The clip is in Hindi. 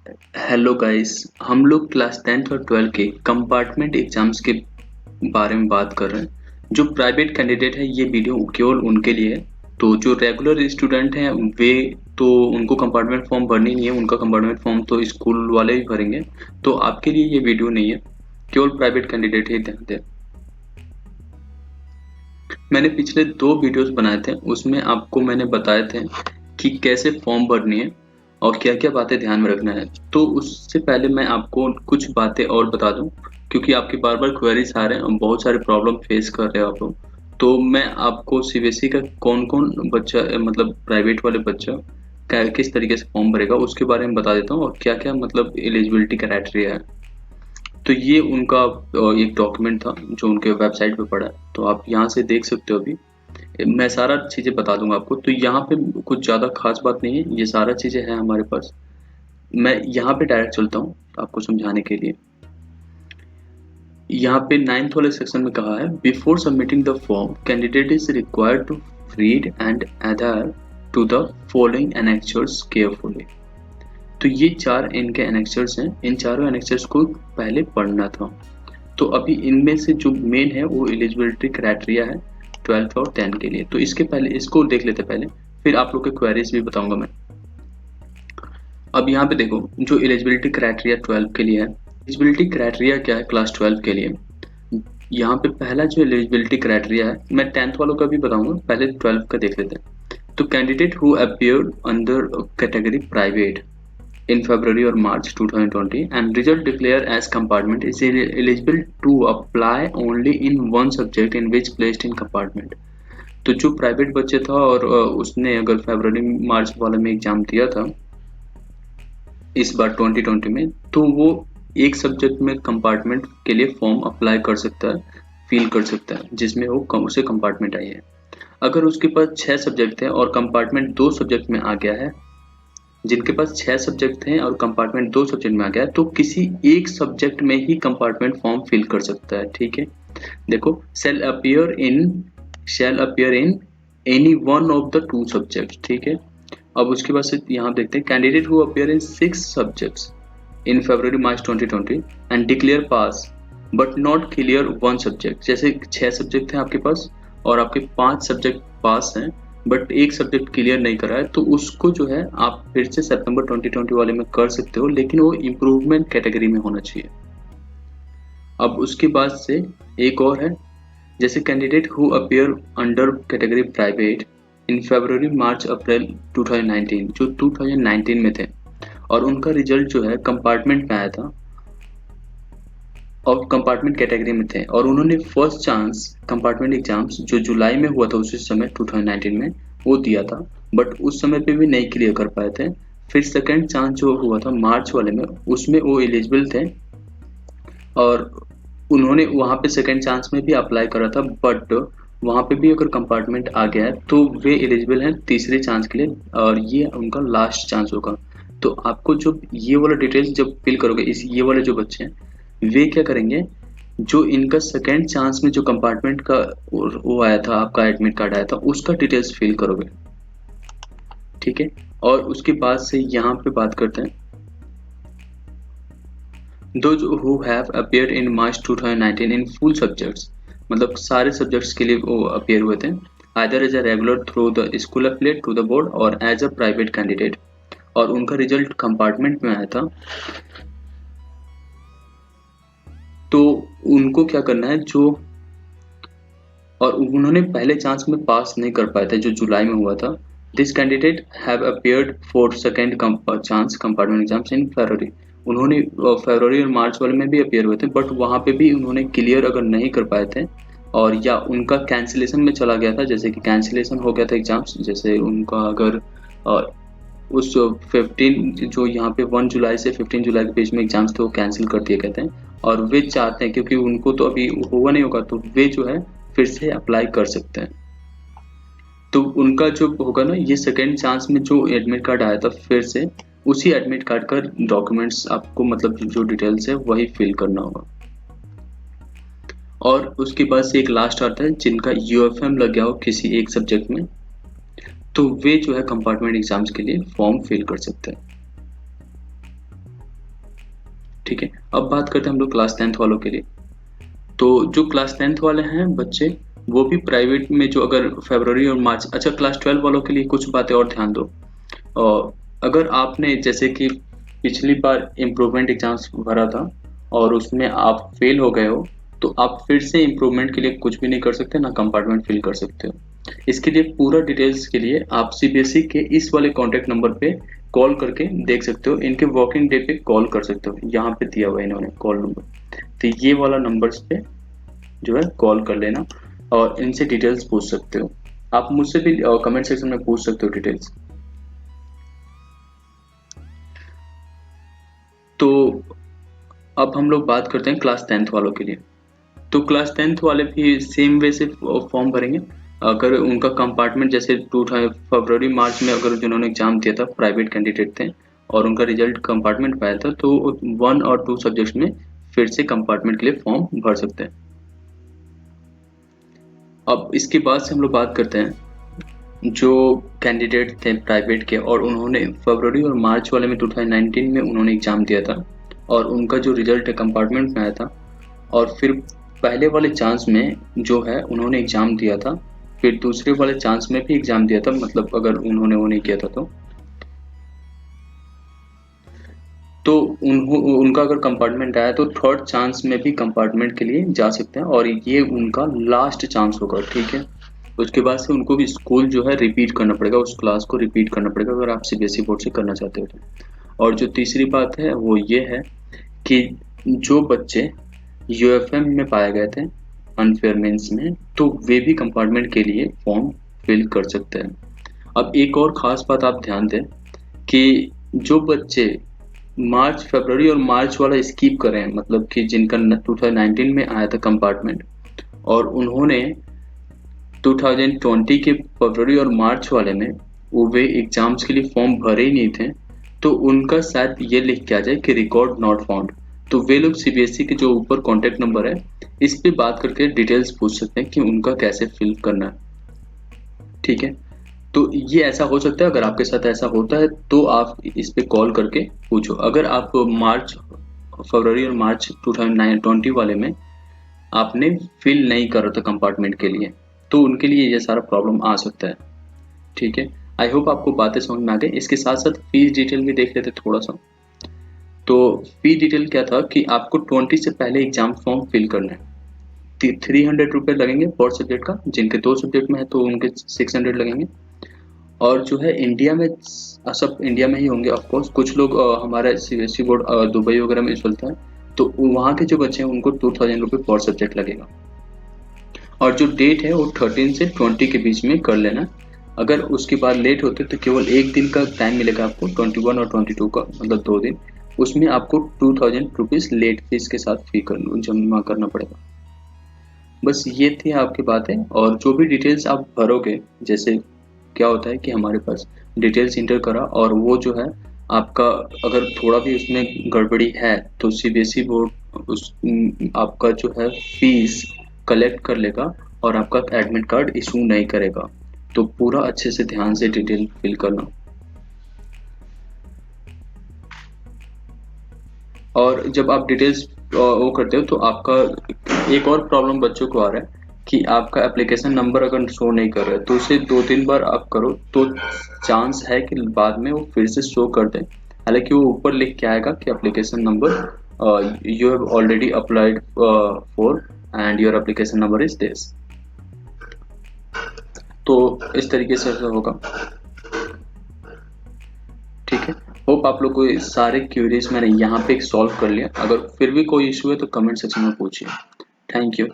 Hello guys. हम लोग क्लास 10th और 12 के कंपार्टमेंट एग्जाम्स के बारे में बात कर रहे हैं। जो प्राइवेट कैंडिडेट है ये वीडियो केवल उनके लिए है। तो जो रेगुलर स्टूडेंट हैं वे तो उनको कंपार्टमेंट फॉर्म भरनी नहीं है, उनका कंपार्टमेंट फॉर्म तो स्कूल वाले ही भरेंगे। तो आपके लिए ये वीडियो नहीं है, केवल प्राइवेट कैंडिडेट ही ध्यान दें। मैंने पिछले 2 वीडियोस बनाए थे, उसमें आपको मैंने बताए थे कि कैसे फॉर्म भरनी है और क्या-क्या बातें ध्यान में रखना है। तो उससे पहले मैं आपको कुछ बातें और बता दूं, क्योंकि आपकी बार-बार क्वेरीज आ रहे हैं और बहुत सारे प्रॉब्लम फेस कर रहे हो आप लोग। तो मैं आपको सीबीएसई का कौन-कौन बच्चा मतलब प्राइवेट वाले बच्चा किस तरीके से फॉर्म भरेगा उसके बारे में बता देता हूँ और क्या-क्या मतलब एलिजिबिलिटी क्राइटेरिया है। तो ये उनका एक डॉक्यूमेंट था जो उनके वेबसाइट पे पड़ा है, तो आप यहाँ से देख सकते हो। अभी मैं सारा चीज़ें बता दूंगा आपको। तो यहाँ पे कुछ ज़्यादा खास बात नहीं है, ये सारा चीज़ें हैं हमारे पास। मैं यहाँ पे डायरेक्ट चलता हूँ आपको समझाने के लिए। यहाँ पे 9th वाले सेक्शन में कहा है, before submitting the form candidate is required to read and adhere to the following annexures carefully. तो ये 4 इनके एनेक्चर्स हैं, इन चारों एनेक्चर्स को पहले पढ़ना था। तो अभी इनमें से जो मेन है वो एलिजिबिलिटी क्राइटेरिया है 12th और 10 के लिए। तो इसके पहले इसको देख लेते पहले, फिर आप लोग के क्वेरीज भी बताऊंगा मैं। अब यहाँ पे देखो, जो एलिजिबिलिटी क्राइटेरिया 12 के लिए है। एलिजिबिलिटी क्राइटेरिया क्या है क्लास 12 के लिए? यहाँ पे पहला जो एलिजिबिलिटी क्राइटेरिया है, मैं 10th वालों का भी बताऊंगा, पहले 12 का देख लेते हैं। तो candidate who appeared under category private in February or March 2020 and result declared as compartment is eligible to apply only in one subject in which placed in compartment। तो जो प्राइवेट बच्चे था और उसने अगर फरवरी मार्च वाले में एग्जाम दिया था इस बार 2020 में, तो वो एक सब्जेक्ट में कंपार्टमेंट के लिए फॉर्म अप्लाई कर सकता है, फिल कर सकता है, जिसमें वो उसे कंपार्टमेंट आई है। अगर उसके पास 6 सब्जेक्ट थे और कंपार्टमेंट 2 सब्जेक्ट में आ गया है, जिनके पास 6 सब्जेक्ट हैं और कंपार्टमेंट 2 सब्जेक्ट में आ गया है, तो किसी एक सब्जेक्ट में ही कंपार्टमेंट फॉर्म फिल कर सकता है। ठीक है, देखो, shall appear in any one of the 2 subject. ठीक है, अब उसके बाद से यहाँ देखते हैं, candidate who appear in 6 subjects in February March 2020 and declare pass but not clear 1 subject. जैसे 6 सब्जेक्ट हैं आपके पास और आपके 5 सब्जेक्ट पास हैं बट एक सब्जेक्ट क्लियर नहीं करा है, तो उसको जो है आप फिर से सितंबर 2020 वाले में कर सकते हो, लेकिन वो इम्प्रूवमेंट कैटेगरी में होना चाहिए। अब उसके बाद से एक और है, जैसे candidate who appear under category private in February March April 2019, जो 2019 में थे और उनका रिजल्ट जो है कंपार्टमेंट में आया था और कंपार्टमेंट कैटेगरी में थे और उन्होंने फर्स्ट चांस कंपार्टमेंट एग्जाम्स जो जुलाई में हुआ था उसी समय 2019 में वो दिया था, बट उस समय पे भी नहीं क्लियर कर पाए थे। फिर सेकंड चांस जो हुआ था मार्च वाले में, उसमें वो एलिजिबल थे और उन्होंने वहाँ पे सेकंड चांस में भी अप्लाई करा था, बट वहाँ पे भी अगर कंपार्टमेंट आ गया है तो वे एलिजिबल हैं तीसरे चांस के लिए और ये उनका लास्ट चांस होगा। तो आपको जो ये वाला डिटेल्स जब फिल करोगे, इस ये वाले जो बच्चे हैं वे क्या करेंगे, जो इनका सेकंड चांस में जो कंपार्टमेंट का वो आया था, आपका एडमिट कार्ड आया था, उसका डिटेल्स फिल करोगे। ठीक है, और उसके बाद से यहाँ पे बात करते हैं, those who have appeared in March 2019 in full subjects, मतलब सारे सब्जेक्ट्स के लिए वो अपीयर हुए थे, either as a regular through the school affiliate to the board or as a private candidate, और उनका रिजल्ट कंपार्टमेंट में आया था, तो उनको क्या करना है, जो और उन्होंने पहले चांस में पास नहीं कर पाए थे जो जुलाई में हुआ था, this candidate have appeared for second chance compartment exams in February. उन्होंने फरवरी और मार्च वाले में भी अपीयर हुए थे, बट वहाँ पे भी उन्होंने क्लियर अगर नहीं कर पाए थे और या उनका कैंसिलेशन में चला गया था, जैसे कि कैंसिलेशन हो गया था एग्जाम्स, जैसे उनका अगर उस 15 जो यहाँ पे 1 जुलाई से 15 जुलाई के बीच में एग्जाम्स थे वो कैंसिल कर दिए गए थे और वे चाहते हैं, क्योंकि उनको तो अभी हुआ नहीं होगा, तो वे जो है फिर से अप्लाई कर सकते हैं। तो उनका जो होगा ना, ये सेकेंड चांस में जो एडमिट कार्ड आया था, फिर से उसी एडमिट कार्ड का डॉक्यूमेंट्स आपको मतलब जो डिटेल्स है वही फिल करना होगा। और उसके बाद से एक लास्ट आता है, जिनका यूएफएम लग गया हो किसी एक सब्जेक्ट में, तो वे जो है कंपार्टमेंट एग्जाम्स के लिए फॉर्म फिल कर सकते हैं। ठीक है, अब बात करते हैं हम लोग क्लास 10th वालों के लिए। तो जो क्लास 10th वाले हैं बच्चे, वो भी प्राइवेट में जो अगर फरवरी और मार्च, अच्छा क्लास 12 वालों के लिए कुछ बातें और ध्यान दो। अगर आपने जैसे कि पिछली बार इम्प्रूवमेंट एग्जाम्स भरा था और उसमें आप फेल हो गए हो, तो आप फिर से इम्प्रूवमेंट के लिए कुछ भी नहीं कर सकते, ना कंपार्टमेंट फिल कर सकते हो। इसके लिए पूरा डिटेल्स के लिए आप सीबीएसई के इस वाले कॉन्टैक्ट नंबर पे कॉल करके देख सकते हो, इनके वर्किंग डे पे कॉल कर सकते हो, यहाँ पे दिया हुआ है इन्होंने कॉल नंबर। तो ये वाला नंबर्स पे जो है कॉल कर लेना और इनसे डिटेल्स पूछ सकते हो। आप मुझसे भी कमेंट सेक्शन में पूछ सकते हो डिटेल्स। तो अब हम लोग बात करते हैं क्लास 10th वालों के लिए। तो क्लास 10th वाले भी सेम वे से फॉर्म भरेंगे। अगर उनका कंपार्टमेंट जैसे फरवरी मार्च में अगर जिन्होंने एग्जाम दिया था, प्राइवेट कैंडिडेट थे और उनका रिजल्ट कंपार्टमेंट पाया था, तो 1 और 2 सब्जेक्ट्स में फिर से कंपार्टमेंट के लिए फॉर्म भर सकते हैं। अब इसके बाद से हम लोग बात करते हैं जो कैंडिडेट थे प्राइवेट के और उन्होंने फरवरी और मार्च वाले में 2019 में उन्होंने एग्जाम दिया था और उनका जो रिजल्ट है कंपार्टमेंट में आया था, और फिर पहले वाले चांस में जो है उन्होंने एग्जाम दिया था, फिर दूसरे वाले चांस में भी एग्जाम दिया था, मतलब अगर उन्होंने वो नहीं किया था तो उनका अगर कंपार्टमेंट आया तो थर्ड चांस में भी कंपार्टमेंट के लिए जा सकते हैं और ये उनका लास्ट चांस होगा। ठीक है, उसके बाद से उनको भी स्कूल जो है रिपीट करना पड़ेगा, उस क्लास को रिपीट करना पड़ेगा अगर आप सीबीएसई बोर्ड से करना चाहते हो तो। और जो तीसरी बात है वो ये है कि जो बच्चे यूएफएम में पाए गए थे अनफेयर मीन्स में, तो वे भी कंपार्टमेंट के लिए फॉर्म फिल कर सकते हैं। अब एक और ख़ास बात आप ध्यान दें कि जो बच्चे मार्च फरवरी और मार्च वाला स्किप कर रहे हैं, मतलब कि जिनका 2019 में आया था कंपार्टमेंट और उन्होंने 2020 के फरवरी और मार्च वाले में वो वे एग्जाम्स के लिए फॉर्म भरे ही नहीं थे, तो उनका शायद ये लिख के आ जाए कि रिकॉर्ड नॉट फाउंड। तो वे लोग सीबीएसई के जो ऊपर कॉन्टैक्ट नंबर है इस पे बात करके डिटेल्स पूछ सकते हैं कि उनका कैसे फिल करना है। ठीक है, तो ये ऐसा हो सकता है, अगर आपके साथ ऐसा होता है तो आप इस पे कॉल करके पूछो। अगर आप फरवरी और मार्च 2020 वाले में आपने फिल नहीं करा था कंपार्टमेंट के लिए, तो उनके लिए ये सारा प्रॉब्लम आ सकता है। ठीक है, आई होप आपको बातें समझ में आ गई। इसके साथ साथ फीस डिटेल भी देख लेते थोड़ा सा। तो फी डिटेल क्या था कि आपको 20 से पहले एग्जाम फॉर्म फिल करना है। 300 रुपये लगेंगे पर सब्जेक्ट का, जिनके 2 सब्जेक्ट में है तो उनके 600 लगेंगे। और जो है इंडिया में, सब इंडिया में ही होंगे ऑफ कोर्स, कुछ लोग हमारा सीबीएसई बोर्ड दुबई वगैरह में चलता है, तो वहाँ के जो बच्चे हैं उनको 2000 रुपये पर सब्जेक्ट लगेगा। और जो डेट है वो 13 से 20 के बीच में कर लेना। अगर उसके बाद लेट होते तो केवल एक दिन का टाइम मिलेगा आपको, 21 और 22 का, मतलब 2 दिन। उसमें आपको 2000 रुपीज़ लेट फीस के साथ फी जमा करना पड़ेगा। बस ये थी आपकी बातें। और जो भी डिटेल्स आप भरोगे, जैसे क्या होता है कि हमारे पास डिटेल्स इंटर करा और वो जो है आपका अगर थोड़ा भी उसमें गड़बड़ी है तो सीबीएसई बोर्ड आपका जो है फीस कलेक्ट कर लेगा और आपका एडमिट कार्ड इशू नहीं करेगा। तो पूरा अच्छे से ध्यान से डिटेल फिल करना। और जब आप डिटेल्स वो करते हो तो आपका एक और प्रॉब्लम बच्चों को आ रहा है कि आपका एप्लीकेशन नंबर अगर शो नहीं कर रहा है तो उसे 2-3 बार आप करो तो चांस है कि बाद में वो फिर से शो कर दे। हालांकि वो ऊपर लिख के आएगा कि application number you have already applied for and your application number is this. तो इस तरीके से होगा। ठीक है, होप आप लोग को सारे क्वेरीज मैंने यहाँ पे सॉल्व कर लिया। अगर फिर भी कोई इशू है तो कमेंट सेक्शन में पूछिए। Thank you.